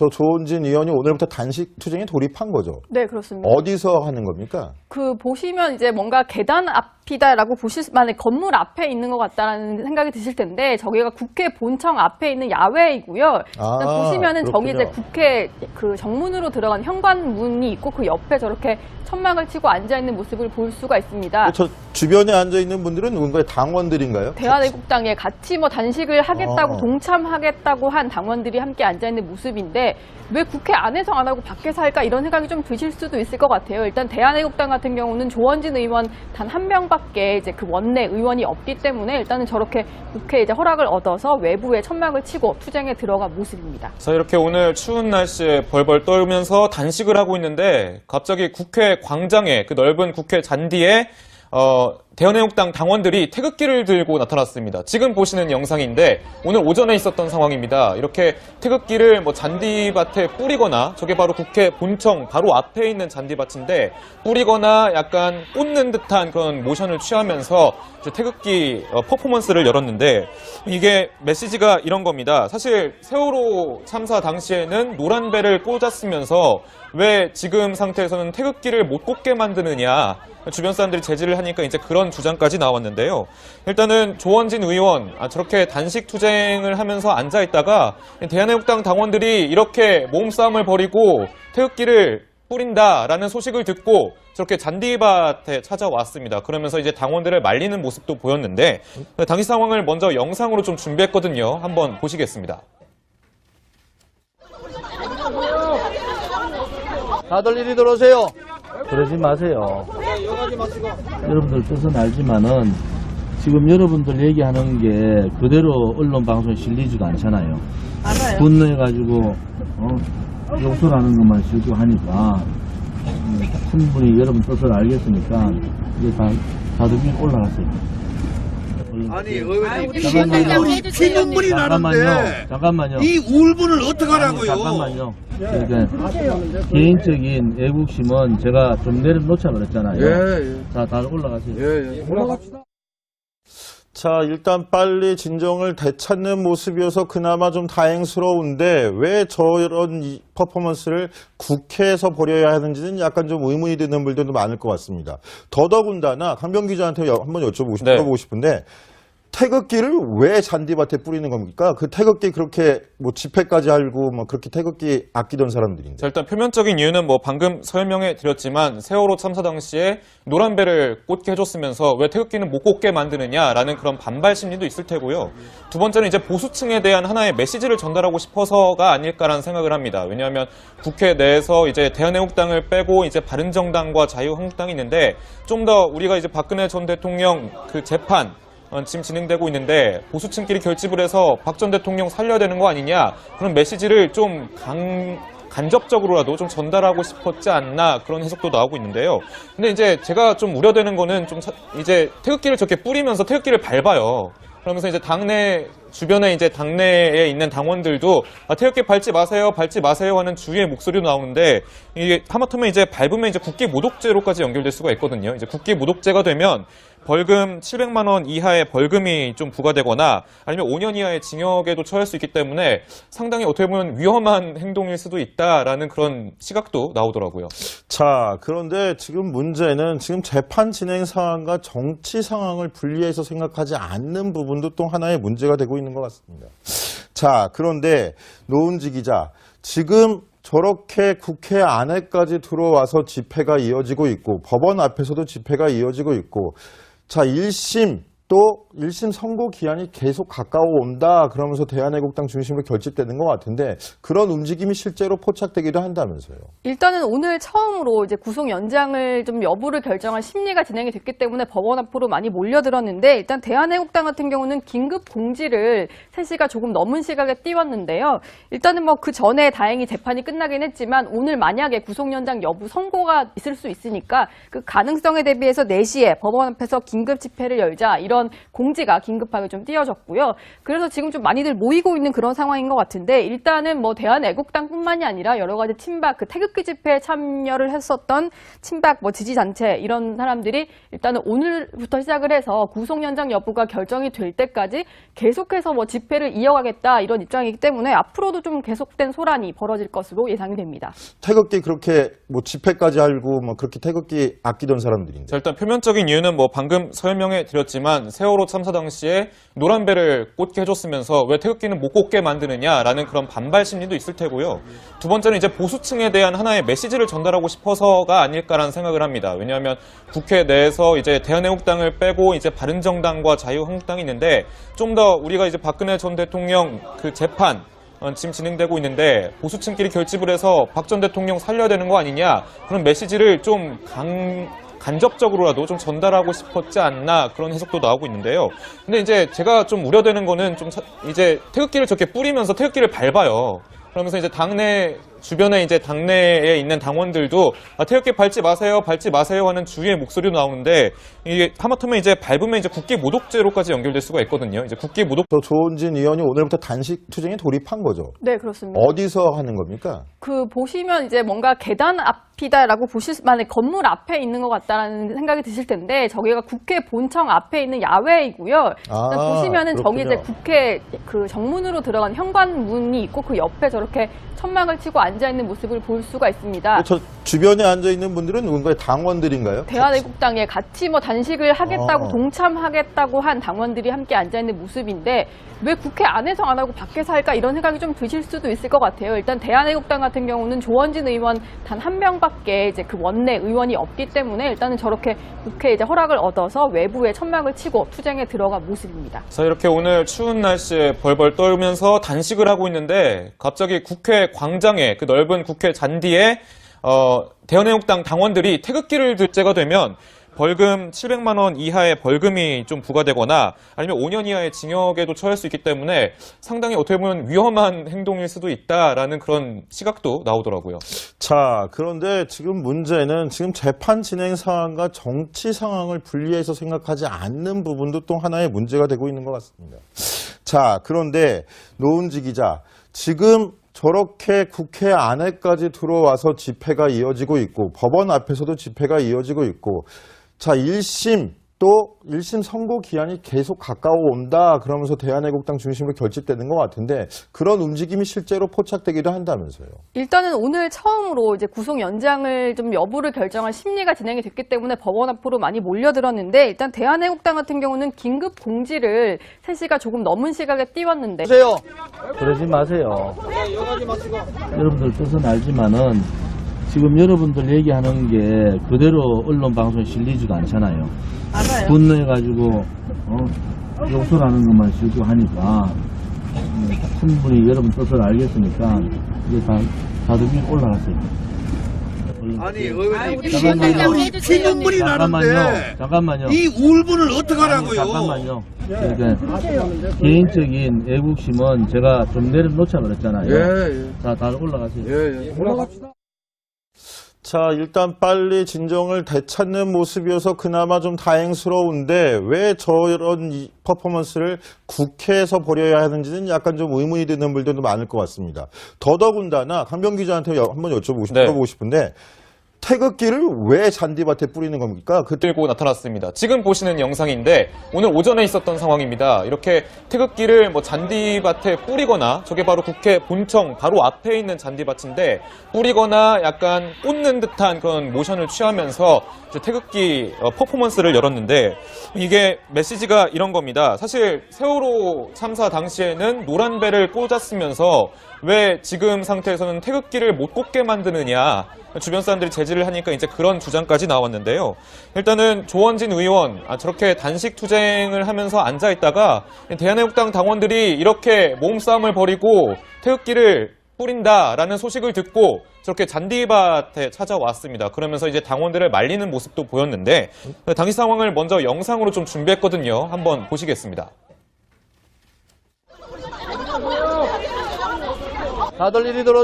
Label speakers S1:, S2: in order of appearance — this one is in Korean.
S1: 또 조원진 의원이 오늘부터 단식 투쟁에 돌입한 거죠.
S2: 네, 그렇습니다.
S1: 어디서 하는 겁니까?
S2: 보시면 이제 뭔가 계단 앞이다라고 보실 만한 건물 앞에 있는 것 같다라는 생각이 드실 텐데, 저기가 국회 본청 앞에 있는 야외이고요. 일단 보시면은 저기 이제 국회 그 정문으로 들어간 현관문이 있고 그 옆에 저렇게 천막을 치고 앉아있는 모습을 볼 수가 있습니다.
S1: 저 주변에 앉아있는 분들은 누군가의 당원들인가요?
S2: 대한애국당에 같이 뭐 단식을 하겠다고 동참하겠다고 한 당원들이 함께 앉아있는 모습인데, 왜 국회 안에서 안 하고 밖에서 할까 이런 생각이 좀 드실 수도 있을 것 같아요. 일단 대한애국당 같은 경우는 조원진 의원 단 한 명밖에 이제 그 원내 의원이 없기 때문에 일단은 저렇게 국회 이제 허락을 얻어서 외부에 천막을 치고 투쟁에 들어간 모습입니다.
S3: 그래서 이렇게 오늘 추운 날씨에 벌벌 떨면서 단식을 하고 있는데, 갑자기 국회 광장에, 그 넓은 국회 잔디에 대한애국당 당원들이 태극기를 들고 나타났습니다. 지금 보시는 영상인데 오늘 오전에 있었던 상황입니다. 이렇게 태극기를 뭐 잔디밭에 뿌리거나, 저게 바로 국회 본청 바로 앞에 있는 잔디밭인데 뿌리거나 약간 꽂는 듯한 그런 모션을 취하면서 이제 태극기 퍼포먼스를 열었는데, 이게 메시지가 이런 겁니다. 사실 세월호 참사 당시에는 노란 배를 꽂았으면서 왜 지금 상태에서는 태극기를 못 꽂게 만드느냐, 주변 사람들이 제지를 하니까 이제 그런 주장까지 나왔는데요. 일단은 조원진 의원 저렇게 단식 투쟁을 하면서 앉아있다가 대한애국당 당원들이 이렇게 몸싸움을 벌이고 태극기를 뿌린다라는 소식을 듣고 저렇게 잔디밭에 찾아왔습니다. 그러면서 이제 당원들을 말리는 모습도 보였는데, 당시 상황을 먼저 영상으로 좀 준비했거든요. 한번 보시겠습니다.
S4: 다들 이리 들어오세요.
S5: 그러지 마세요. 여러분들 뜻은 알지만은 지금 여러분들 얘기하는 게 그대로 언론 방송에 실리지도 않잖아요.
S2: 맞아요.
S5: 분노해가지고 욕설하는 것만 실고 하니까 충분히 여러분 뜻을 알겠으니까 이제 다들 위로 올라가세요.
S4: 아니 의원님
S5: 피눈물이 잠깐만요.
S4: 이 울분을 어떡하라고요?
S5: 잠깐만요. 그러니까 개인적인 애국심은 제가 좀 내려놓자 그랬잖아요.
S4: 예.
S5: 자, 다들 올라가세요.
S4: 예. 올라갑시다.
S1: 자, 일단 빨리 진정을 되찾는 모습이어서 그나마 좀 다행스러운데, 왜 저런 이 퍼포먼스를 국회에서 벌여야 하는지는 약간 좀 의문이 드는 분들도 많을 것 같습니다. 더더군다나 강병 기자한테 한번 여쭤보고 싶은데, 태극기를 왜 잔디밭에 뿌리는 겁니까? 그 태극기 그렇게 뭐 집회까지 하고 뭐 그렇게 태극기 아끼던 사람들인데.
S3: 자, 일단 표면적인 이유는 뭐 방금 설명해 드렸지만, 세월호 참사 당시에 노란 배를 꽂게 해줬으면서 왜 태극기는 못 꽂게 만드느냐라는 그런 반발 심리도 있을 테고요. 두 번째는 이제 보수층에 대한 하나의 메시지를 전달하고 싶어서가 아닐까라는 생각을 합니다. 왜냐하면 국회 내에서 이제 대한애국당을 빼고 이제 바른정당과 자유한국당이 있는데, 좀 더 우리가 이제 박근혜 전 대통령 그 재판 지금 진행되고 있는데 보수층끼리 결집을 해서 박 전 대통령 살려야 되는 거 아니냐, 그런 메시지를 좀 간접적으로라도 좀 전달하고 싶었지 않나, 그런 해석도 나오고 있는데요. 근데 이제 제가 좀 우려되는 거는 좀 이제 태극기를 저렇게 뿌리면서 태극기를 밟아요. 그러면서 이제 주변에 이제 당내에 있는 당원들도 태극기 밟지 마세요 하는 주위의 목소리도 나오는데, 이게 하마터면 이제 밟으면 이제 국기 모독죄로까지 연결될 수가 있거든요. 이제 국기 모독죄가 되면 벌금 700만 원 이하의 벌금이 좀 부과되거나 아니면 5년 이하의 징역에도 처할 수 있기 때문에 상당히 어떻게 보면 위험한 행동일 수도 있다라는 그런 시각도 나오더라고요.
S1: 자, 그런데 지금 문제는 지금 재판 진행 상황과 정치 상황을 분리해서 생각하지 않는 부분도 또 하나의 문제가 되고 있는 것 같습니다. 자, 그런데 노은지 기자, 지금 저렇게 국회 안에까지 들어와서 집회가 이어지고 있고 법원 앞에서도 집회가 이어지고 있고, 자, 1심 선고 기한이 계속 가까워온다 그러면서 대한애국당 중심으로 결집되는 것 같은데, 그런 움직임이 실제로 포착되기도 한다면서요.
S2: 일단은 오늘 처음으로 이제 구속 연장을 좀 여부를 결정한 심리가 진행이 됐기 때문에 법원 앞으로 많이 몰려들었는데, 일단 대한애국당 같은 경우는 긴급 공지를 3시가 조금 넘은 시각에 띄웠는데요. 일단은 뭐 그 전에 다행히 재판이 끝나긴 했지만 오늘 만약에 구속 연장 여부 선고가 있을 수 있으니까 그 가능성에 대비해서 4시에 법원 앞에서 긴급 집회를 열자, 이런 공지가 긴급하게 좀 띄어졌고요. 그래서 지금 좀 많이들 모이고 있는 그런 상황인 것 같은데 일단은 뭐 대한애국당뿐만이 아니라 여러 가지 친박 그 태극기 집회에 참여를 했었던 친박 뭐 지지단체 이런 사람들이 일단은 오늘부터 시작을 해서 구속 연장 여부가 결정이 될 때까지 계속해서 뭐 집회를 이어가겠다 이런 입장이기 때문에 앞으로도 좀 계속된 소란이 벌어질 것으로 예상이 됩니다.
S1: 태극기 그렇게 뭐 집회까지 알고 뭐 그렇게 태극기 아끼던 사람들인데.
S3: 자, 일단 표면적인 이유는 뭐 방금 설명해 드렸지만 세월호 참사 당시에 노란배를 꽂게 해줬으면서 왜 태극기는 못 꽂게 만드느냐라는 그런 반발 심리도 있을 테고요. 두 번째는 이제 보수층에 대한 하나의 메시지를 전달하고 싶어서가 아닐까라는 생각을 합니다. 왜냐하면 국회 내에서 이제 대한애국당을 빼고 이제 바른정당과 자유한국당이 있는데 좀 더 우리가 이제 박근혜 전 대통령 그 재판 지금 진행되고 있는데 보수층끼리 결집을 해서 박 전 대통령 살려야 되는 거 아니냐 그런 메시지를 좀 간접적으로라도 좀 전달하고 싶었지 않나 그런 해석도 나오고 있는데요. 근데 이제 제가 좀 우려되는 거는 좀 이제 태극기를 저렇게 뿌리면서 태극기를 밟아요. 그러면서 이제 당내 주변에 이제 당내에 있는 당원들도 태극기 밟지 마세요 하는 주위의 목소리도 나오는데 이게 하마터면 이제 밟으면 이제 국기 모독죄로까지 연결될 수가 있거든요. 이제 국기 모독
S1: 조원진 의원이 오늘부터 단식 투쟁에 돌입한 거죠.
S2: 네, 그렇습니다.
S1: 어디서 하는 겁니까?
S2: 그 보시면 이제 뭔가 계단 앞이다라고 보실 만한 건물 앞에 있는 것 같다라는 생각이 드실 텐데 저기가 국회 본청 앞에 있는 야외이고요. 일단 보시면은 저기 이제
S1: 그렇군요.
S2: 국회 그 정문으로 들어간 현관문이 있고 그 옆에 저렇게 천막을 치고 앉아 있는 모습을 볼 수가 있습니다.
S1: 저 주변에 앉아 있는 분들은 누군가의 당원들인가요?
S2: 대한애국당에 같이 뭐 단식을 하겠다고 동참하겠다고 한 당원들이 함께 앉아 있는 모습인데 왜 국회 안에서 안 하고 밖에서 할까 이런 생각이 좀 드실 수도 있을 것 같아요. 일단 대한애국당 같은 경우는 조원진 의원 단 한 명밖에 이제 그 원내 의원이 없기 때문에 일단은 저렇게 국회 이제 허락을 얻어서 외부에 천막을 치고 투쟁에 들어간 모습입니다.
S3: 자, 이렇게 오늘 추운 날씨에 벌벌 떨면서 단식을 하고 있는데 갑자기 국회 광장에 그 넓은 국회 잔디에 대한애국당 당원들이 태극기를 들 때가 되면 벌금 700만 원 이하의 벌금이 좀 부과되거나 아니면 5년 이하의 징역에도 처할 수 있기 때문에 상당히 어떻게 보면 위험한 행동일 수도 있다라는 그런 시각도 나오더라고요.
S1: 자, 그런데 지금 문제는 지금 재판 진행 상황과 정치 상황을 분리해서 생각하지 않는 부분도 또 하나의 문제가 되고 있는 것 같습니다. 자, 그런데 노은지 기자, 지금 저렇게 국회 안에까지 들어와서 집회가 이어지고 있고 법원 앞에서도 집회가 이어지고 있고 자, 1심 또 1심 선고 기한이 계속 가까워온다 그러면서 대한애국당 중심으로 결집되는 것 같은데 그런 움직임이 실제로 포착되기도 한다면서요.
S2: 일단은 오늘 처음으로 이제 구속 연장을 좀 여부를 결정한 심리가 진행이 됐기 때문에 법원 앞으로 많이 몰려들었는데 일단 대한애국당 같은 경우는 긴급 공지를 3시가 조금 넘은 시각에 띄웠는데
S4: 보세요.
S5: 그러지 마세요.
S4: 여가지 마시고.
S5: 여러분들 뜻은 알지만은 지금 여러분들 얘기하는 게 그대로 언론 방송에 실리지가 않잖아요.
S2: 맞아요.
S5: 분노해가지고 욕설하는 것만 실고 하니까 충분히 여러분 뜻을 알겠으니까 이제 다들 위에 올라가세요.
S4: 아니 의원님
S5: 잠깐만요.
S4: 피눈물이 나는데
S5: 잠깐만요.
S4: 이 울분을 어떡하라고요?
S5: 잠깐만요. 그러니까 개인적인 애국심은 제가 좀 내려놓자 그랬잖아요.
S4: 예.
S5: 자, 다들 올라가세요.
S4: 예. 올라갑시다.
S1: 자, 일단 빨리 진정을 되찾는 모습이어서 그나마 좀 다행스러운데 왜 저런 이 퍼포먼스를 국회에서 벌여야 하는지는 약간 좀 의문이 드는 분들도 많을 것 같습니다. 더더군다나 강병 기자한테 한번 여쭤보고 싶은데 태극기를 왜 잔디밭에 뿌리는 겁니까?
S3: 들고 나타났습니다. 지금 보시는 영상인데 오늘 오전에 있었던 상황입니다. 이렇게 태극기를 뭐 잔디밭에 뿌리거나 저게 바로 국회 본청 바로 앞에 있는 잔디밭인데 뿌리거나 약간 꽂는 듯한 그런 모션을 취하면서 이제 태극기 퍼포먼스를 열었는데 이게 메시지가 이런 겁니다. 사실 세월호 참사 당시에는 노란배를 꽂았으면서 왜 지금 상태에서는 태극기를 못 꽂게 만드느냐 주변 사람들이 제지를 하니까 이제 그런 주장까지 나왔는데요. 일단은 조원진 의원 저렇게 단식 투쟁을 하면서 앉아있다가 대한애국당 당원들이 이렇게 몸싸움을 벌이고 태극기를 뿌린다라는 소식을 듣고 저렇게 잔디밭에 찾아왔습니다. 그러면서 이제 당원들을 말리는 모습도 보였는데 당시 상황을 먼저 영상으로 좀 준비했거든요. 한번 보시겠습니다.
S4: 다들 이리 들어.